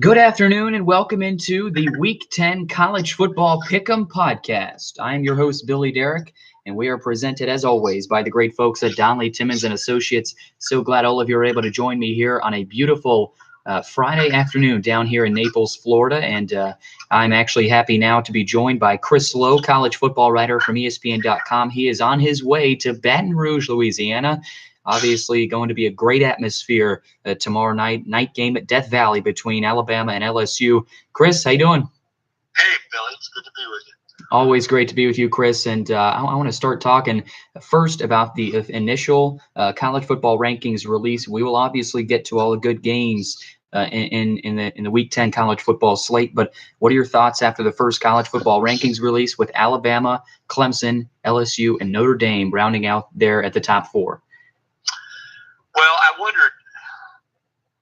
Good afternoon and welcome into the Week 10 College Football Pick'em Podcast. I am your host, Billy Derrick, and we are presented, as always, by the great folks at Donnelly, Timmons & Associates. So glad all of you are able to join me here on a beautiful Friday afternoon down here in Naples, Florida. And I'm actually happy now to be joined by Chris Lowe, college football writer from ESPN.com. He is on his way to Baton Rouge, Louisiana. Obviously going to be a great atmosphere tomorrow night game at Death Valley between Alabama and LSU. Chris, how you doing? Hey, Billy. It's good to be with you. Always great to be with you, Chris. And I want to start talking first about the initial college football rankings release. We will obviously get to all the good games in the Week 10 college football slate. But what are your thoughts after the first college football rankings release with Alabama, Clemson, LSU, and Notre Dame rounding out there at the top four? Well, I wondered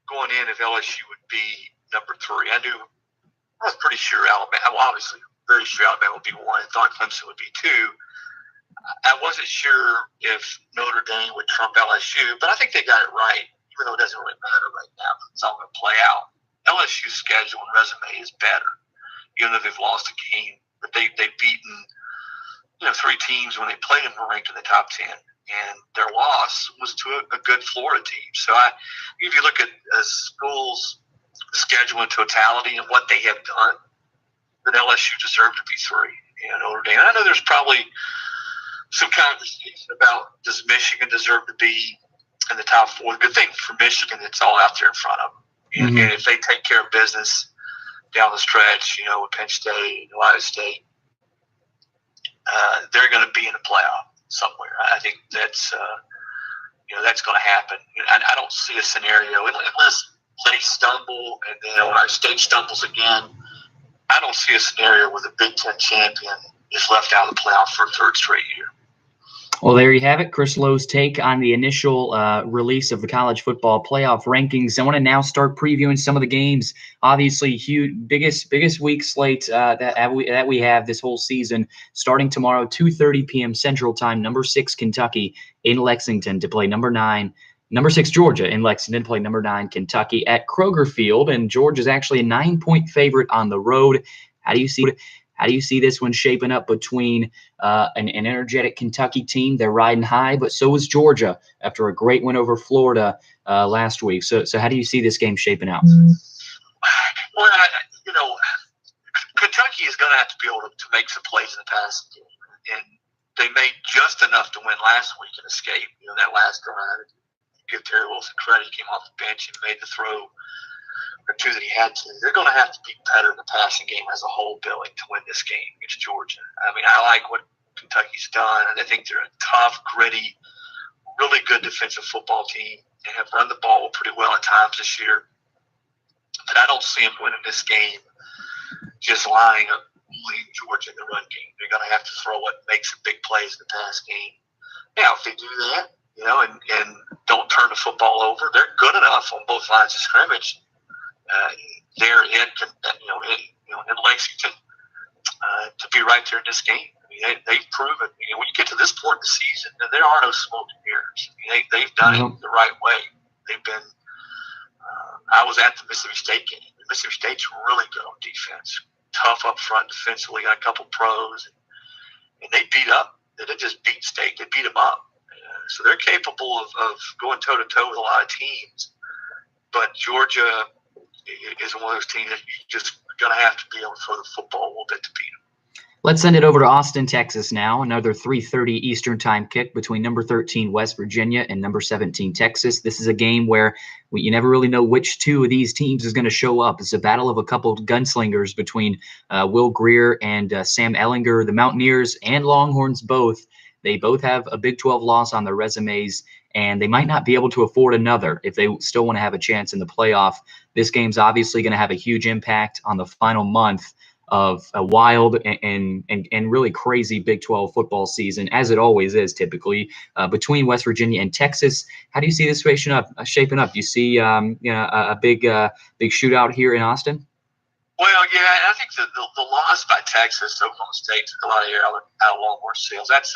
going in if LSU would be number 3. I was pretty sure Alabama, well, obviously very sure Alabama would be 1. I thought Clemson would be 2. I wasn't sure if Notre Dame would trump LSU, but I think they got it right, even though it doesn't really matter right now. It's all going to play out. LSU's schedule and resume is better, even though they've lost a game. But they've beaten 3 teams when they played them were ranked in the top 10. And their loss was to a good Florida team. So if you look at a school's schedule in totality and what they have done, then LSU deserved to be 3. And Notre Dame. I know there's probably some conversation about does Michigan deserve to be in the top 4. The good thing for Michigan, it's all out there in front of them. Mm-hmm. And if they take care of business down the stretch, with Penn State, Ohio State, they're going to be in the playoff somewhere. I think that's that's going to happen. I don't see a scenario unless they stumble and then Ohio State stumbles again. I don't see a scenario where the Big Ten champion is left out of the playoff for a third straight year. Well, there you have it. Chris Lowe's take on the initial release of the college football playoff rankings. I want to now start previewing some of the games. Obviously, huge, biggest week slate that we have this whole season. Starting tomorrow, 2:30 p.m. Central Time. Number 6 Kentucky in Lexington to play number 6 Georgia in Lexington to play number 9 Kentucky at Kroger Field, and Georgia's actually a 9-point favorite on the road. How do you see this one shaping up between an energetic Kentucky team? They're riding high, but so is Georgia after a great win over Florida last week. So how do you see this game shaping out? Well, Kentucky is going to have to be able to make some plays in the passing game, and they made just enough to win last week and escape. That last drive, give Terry Wilson credit. He came off the bench and made the throw or 2 that he had to. They're going to have to be better in the passing game as a whole, Billy, to win this game against Georgia. I mean, I like what Kentucky's done, and I think they're a tough, gritty, really good defensive football team. They have run the ball pretty well at times this year. But I don't see them winning this game just lining up Georgia in the run game. They're going to have to throw it, make some big plays in the pass game. Now, if they do that, and don't turn the football over, they're good enough on both lines of scrimmage. They're in Lexington to be right there in this game. I mean, they've proven. When you get to this point in the season, there are no smoke and mirrors. They've done it the right way. They've been. I was at the Mississippi State game. Mississippi State's really good on defense, tough up front defensively. Got a couple pros, and they beat up. They didn't just beat State; they beat them up. So they're capable of going toe to toe with a lot of teams. But Georgia is one of those teams that you just going to have to be able to throw the football a little bit to beat them. Let's send it over to Austin, Texas now. Another 3:30 Eastern Time kick between number 13 West Virginia and number 17 Texas. This is a game where you never really know which 2 of these teams is going to show up. It's a battle of a couple of gunslingers between Will Grier and Sam Ehlinger. The Mountaineers and Longhorns both. They both have a Big 12 loss on their resumes, and they might not be able to afford another if they still want to have a chance in the playoff. This game's obviously going to have a huge impact on the final month of a wild and really crazy Big 12 football season, as it always is typically, between West Virginia and Texas. How do you see this shaping up? Do you see a big shootout here in Austin? Well, yeah, I think the loss by Texas, Oklahoma State, took a lot of air out of Longhorn's sails. That's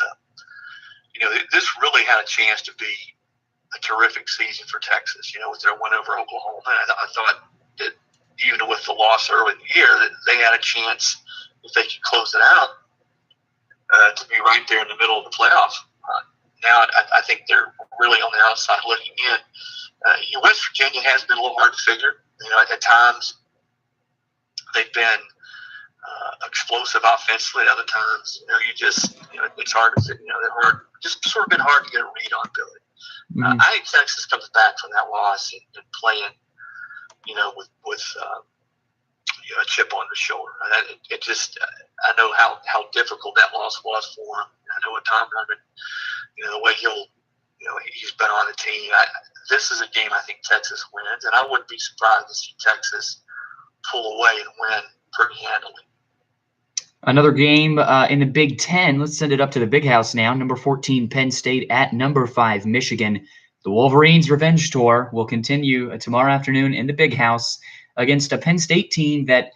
this really had a chance to be a terrific season for Texas. With their win over Oklahoma, and I thought that even with the loss early in the year, that they had a chance, if they could close it out, to be right there in the middle of the playoff. Now I think they're really on the outside looking in. West Virginia has been a little hard to figure. At times they've been explosive offensively. At other times, it's hard to figure. They're just sort of been hard to get a read on Billy. Mm-hmm. I think Texas comes back from that loss and playing, with a chip on their shoulder. I know how difficult that loss was for him. I know what Tom Herman, the way he's been on the team. This is a game I think Texas wins, and I wouldn't be surprised to see Texas pull away and win pretty handily. Another game in the Big Ten. Let's send it up to the Big House now. Number 14, Penn State at number 5, Michigan. The Wolverines' revenge tour will continue tomorrow afternoon in the Big House against a Penn State team that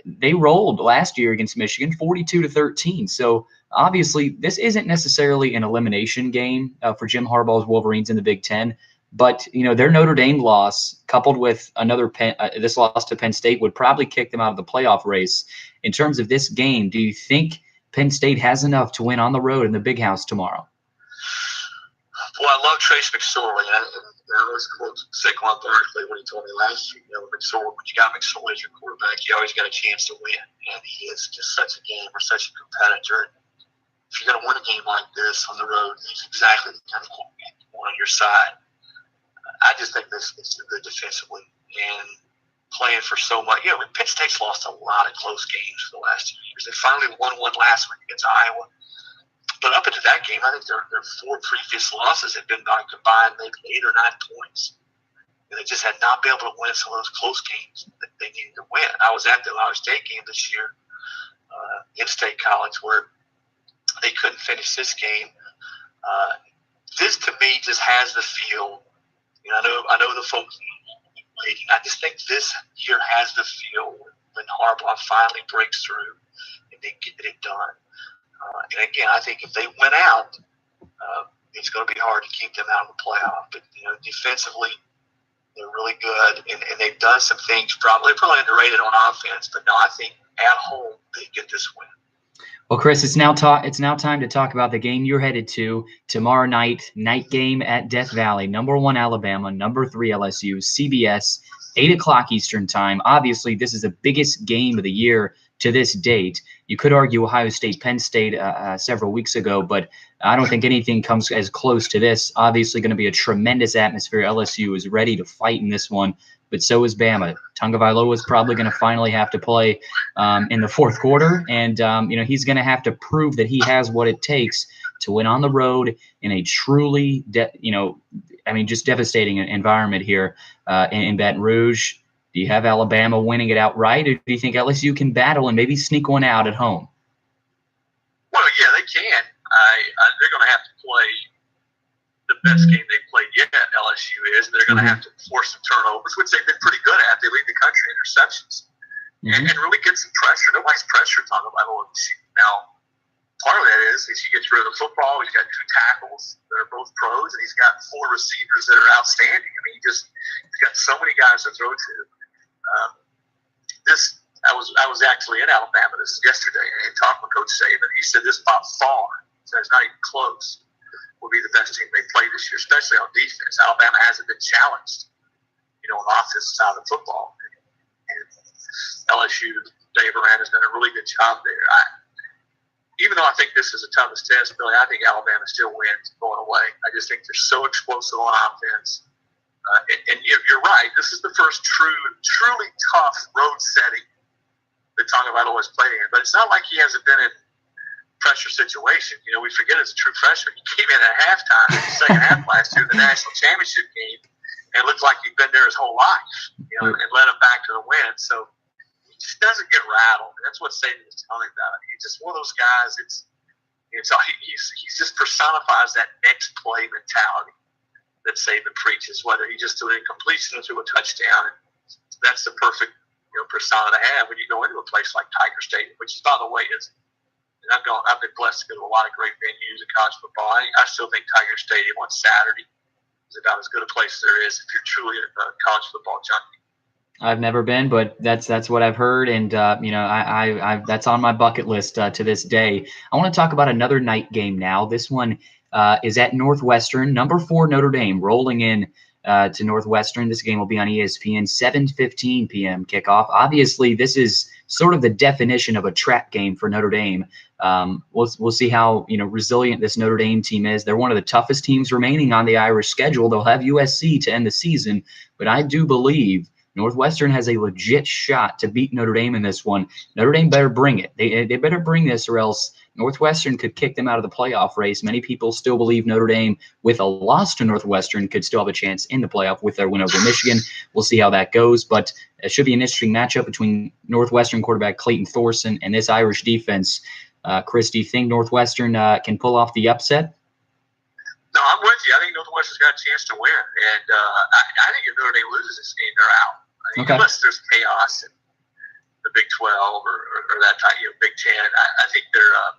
they rolled last year against Michigan, 42-13. So obviously, this isn't necessarily an elimination game for Jim Harbaugh's Wolverines in the Big Ten. But, their Notre Dame loss, coupled with this loss to Penn State, would probably kick them out of the playoff race. In terms of this game, do you think Penn State has enough to win on the road in the Big House tomorrow? Well, I love Trace McSorley. I always quote Saquon Barkley when he told me last year, McSorley, when you got McSorley as your quarterback, you always got a chance to win. And he is just such a gamer, such a competitor. If you're going to win a game like this on the road, he's exactly the kind of quarterback you want on your side. I just think this is good defensively and playing for so much. Penn State's lost a lot of close games for the last 2 years. They finally won one last week against Iowa. But up into that game, I think their 4 previous losses had been by combined maybe 8 or 9 points. And they just had not been able to win some of those close games that they needed to win. I was at the Ohio State game this year in State College where they couldn't finish this game. This, to me, just has the feel. I know the folks waiting. I just think this year has the feel when Harbaugh finally breaks through and they get it done. And again, I think if they win out, it's going to be hard to keep them out of the playoff. But defensively, they're really good, and they've done some things probably underrated on offense. But no, I think at home they get this win. Well, Chris, it's now time to talk about the game you're headed to tomorrow night game at Death Valley. Number 1 Alabama, number 3 LSU, CBS, 8:00 Eastern time. Obviously, this is the biggest game of the year to this date. You could argue Ohio State, Penn State several weeks ago, but I don't think anything comes as close to this. Obviously, going to be a tremendous atmosphere. LSU is ready to fight in this one, but so is Bama. Tagovailoa is probably going to finally have to play in the fourth quarter, and he's going to have to prove that he has what it takes to win on the road in a truly, just devastating environment here in Baton Rouge. Do you have Alabama winning it outright, or do you think LSU can battle and maybe sneak one out at home? Well, yeah, they can. They're going to have to play the best game they've played yet, LSU is. They're going to have to force some turnovers, which they've been pretty good at. They lead the country in interceptions and really get some pressure. Nobody's pressure talking about LSU. Now, part of that is he gets rid of the football. He's got 2 tackles that are both pros, and he's got 4 receivers that are outstanding. I mean, he's got so many guys to throw to. I was actually in Alabama yesterday and talked with Coach Saban. He said this by far, so it's not even close, will be the best team they play this year, especially on defense. Alabama hasn't been challenged, on the offensive side of the football. And LSU, Dave Aranda has done a really good job there. Even though I think this is the toughest test, Billy, I think Alabama still wins going away. I just think they're so explosive on offense. And you're right. This is the first truly tough road setting that Tagovailoa has played in. But it's not like he hasn't been in pressure situation. We forget as a true freshman, he came in at halftime in the second half last year, the national championship game, and it looked like he'd been there his whole life, and led him back to the win. So he just doesn't get rattled. And that's what Saban was telling me about. He's just one of those guys. He just personifies that next play mentality that Saban preaches, whether he just threw a completion or threw a touchdown. That's the perfect persona to have when you go into a place like Tiger Stadium, which, by the way, is. And I've been blessed to go to a lot of great venues in college football. I still think Tiger Stadium on Saturday is about as good a place as there is if you're truly a college football junkie. I've never been, but that's what I've heard, and I that's on my bucket list to this day. I want to talk about another night game now. This one is at Northwestern. Number 4 Notre Dame rolling in to Northwestern. This game will be on ESPN, 7:15 p.m. kickoff. Obviously, this is sort of the definition of a trap game for Notre Dame. We'll see how resilient this Notre Dame team is. They're one of the toughest teams remaining on the Irish schedule. They'll have USC to end the season, but I do believe Northwestern has a legit shot to beat Notre Dame in this one. Notre Dame better bring it. They better bring this, or else Northwestern could kick them out of the playoff race. Many people still believe Notre Dame, with a loss to Northwestern, could still have a chance in the playoff with their win over Michigan. We'll see how that goes, but it should be an interesting matchup between Northwestern quarterback Clayton Thorson and this Irish defense. Chris, do you think Northwestern can pull off the upset? No, I'm with you. I think Northwestern's got a chance to win, and I think if Notre Dame loses this game, they're out. Okay. Unless there's chaos in the Big 12 or that type, Big 10, I think they're out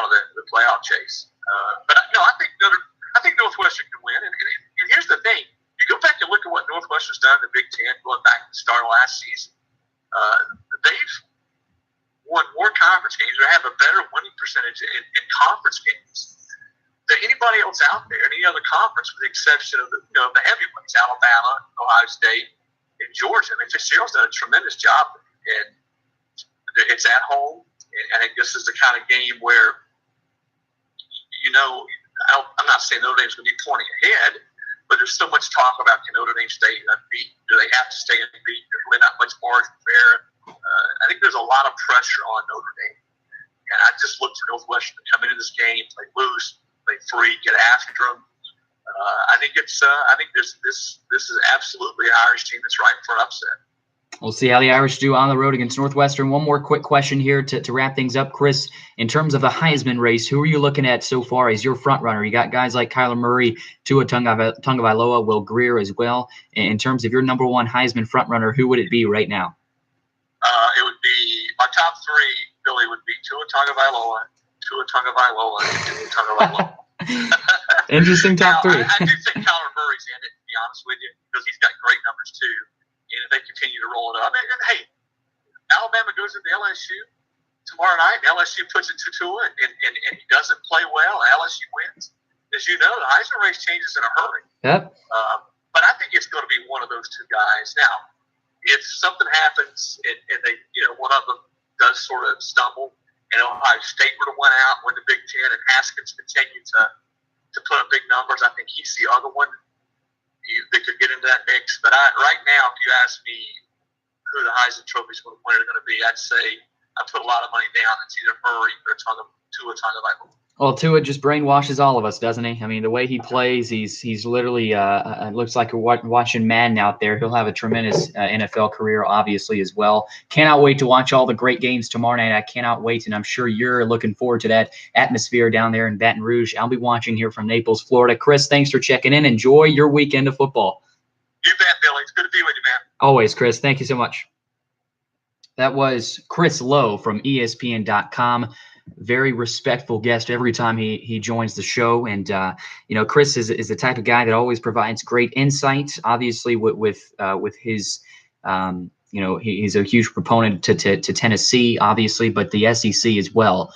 of the playoff chase. But no, I think Northwestern can win. And here's the thing: you go back and look at what Northwestern's done in the Big 10, going back to the start of last season. They've won more conference games, or have a better winning percentage in conference games than anybody else out there in any other conference, with the exception of the heavyweights, Alabama, Ohio State, and Georgia. I mean, Fitzgerald's done a tremendous job, and it's at home. And I think this is the kind of game where, I'm not saying Notre Dame's going to be pointing ahead, but there's so much talk about, can Notre Dame stay unbeaten? Do they have to stay unbeaten? There's really not much margin there. I think there's a lot of pressure on Notre Dame. And I just look for Northwestern to come into this game, play loose, play free, get after them. I think this is absolutely an Irish team that's ripe for an upset. We'll see how the Irish do on the road against Northwestern. One more quick question here to wrap things up, Chris. In terms of the Heisman race, who are you looking at so far as your front runner? You got guys like Kyler Murray, Tua Tagovailoa, Will Grier as well. In terms of your number 1 Heisman front runner, who would it be right now? It would be my top 3. Billy would be Tua Tagovailoa, and Tua Tagovailoa. Interesting top 3. I do think Kyler Murray's in it, to be honest with you, because he's got great numbers too. And if they continue to roll it up, hey, Alabama goes into LSU tomorrow night. LSU puts it to Tua, and he doesn't play well. LSU wins. As you know, the Heisman race changes in a hurry. Yep. But I think it's going to be one of those two guys. Now, if something happens and they, one of them does sort of stumble, and Ohio State were to win out, win the Big 10, and Haskins continue to put up big numbers, I think he's the other one that could get into that mix. But right now, if you ask me who the Heisman Trophy's going to win are going to be, I'd say I put a lot of money down. It's either Murray or Tua Tagovailoa. Well, Tua just brainwashes all of us, doesn't he? I mean, the way he plays, he's literally looks like we're watching Madden out there. He'll have a tremendous NFL career, obviously, as well. Cannot wait to watch all the great games tomorrow night. I cannot wait, and I'm sure you're looking forward to that atmosphere down there in Baton Rouge. I'll be watching here from Naples, Florida. Chris, thanks for checking in. Enjoy your weekend of football. You bet, Billy. It's good to be with you, man. Always, Chris. Thank you so much. That was Chris Lowe from ESPN.com. Very respectful guest every time he joins the show. And, Chris is the type of guy that always provides great insight, obviously with his, he's a huge proponent to Tennessee, obviously, but the SEC as well.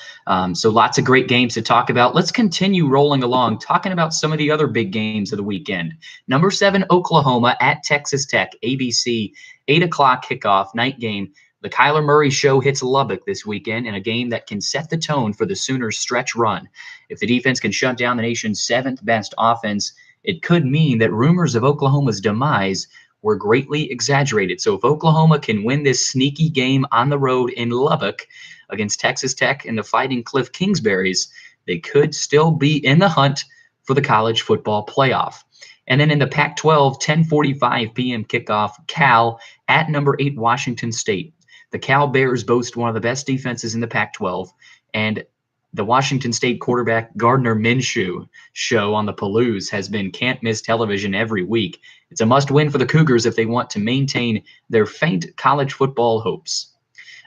So lots of great games to talk about. Let's continue rolling along, talking about some of the other big games of the weekend. Number 7, Oklahoma at Texas Tech, ABC, 8 o'clock kickoff, night game. The Kyler Murray show hits Lubbock this weekend in a game that can set the tone for the Sooners' stretch run. If the defense can shut down the nation's 7th best offense, it could mean that rumors of Oklahoma's demise were greatly exaggerated. So if Oklahoma can win this sneaky game on the road in Lubbock against Texas Tech and the Fighting Cliff Kingsburys, they could still be in the hunt for the college football playoff. And then in the Pac-12, 10:45 p.m. kickoff, Cal at number 8 Washington State. The Cal Bears boast one of the best defenses in the Pac-12, and the Washington State quarterback Gardner Minshew show on the Palouse has been can't-miss television every week. It's a must-win for the Cougars if they want to maintain their faint college football hopes.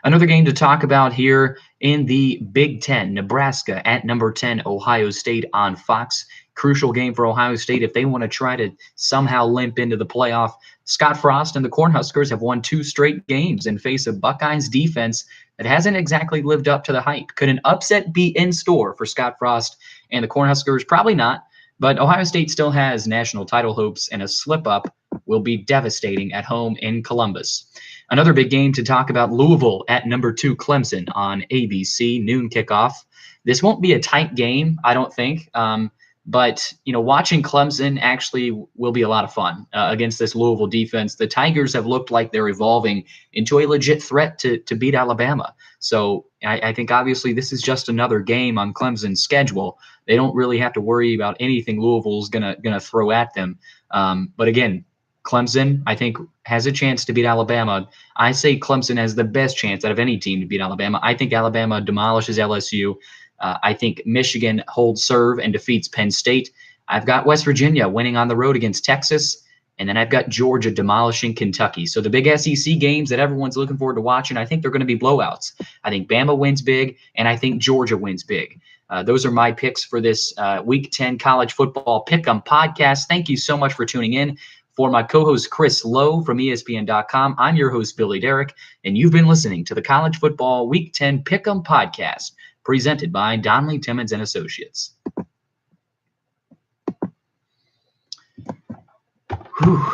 Another game to talk about here in the Big Ten, Nebraska at number 10, Ohio State on Fox. crucial game for Ohio State if they want to try to somehow limp into the playoff. Scott Frost and the Cornhuskers have won 2 straight games and face a Buckeyes defense that hasn't exactly lived up to the hype. Could an upset be in store for Scott Frost and the Cornhuskers? Probably not, but Ohio State still has national title hopes, and a slip-up will be devastating at home in Columbus. Another big game to talk about, Louisville at number 2 Clemson on ABC, noon kickoff. This won't be a tight game, I don't think. But, watching Clemson actually will be a lot of fun against this Louisville defense. The Tigers have looked like they're evolving into a legit threat to beat Alabama. So I think obviously this is just another game on Clemson's schedule. They don't really have to worry about anything Louisville's gonna throw at them. But again, Clemson, I think, has a chance to beat Alabama. I say Clemson has the best chance out of any team to beat Alabama. I think Alabama demolishes LSU. I think Michigan holds serve and defeats Penn State. I've got West Virginia winning on the road against Texas. And then I've got Georgia demolishing Kentucky. So the big SEC games that everyone's looking forward to watching, I think they're going to be blowouts. I think Bama wins big, and I think Georgia wins big. Those are my picks for this Week 10 College Football Pick'em Podcast. Thank you so much for tuning in. For my co-host Chris Lowe from ESPN.com, I'm your host Billy Derrick, and you've been listening to the College Football Week 10 Pick'em Podcast, presented by Donnelly, Timmons & Associates. Whew.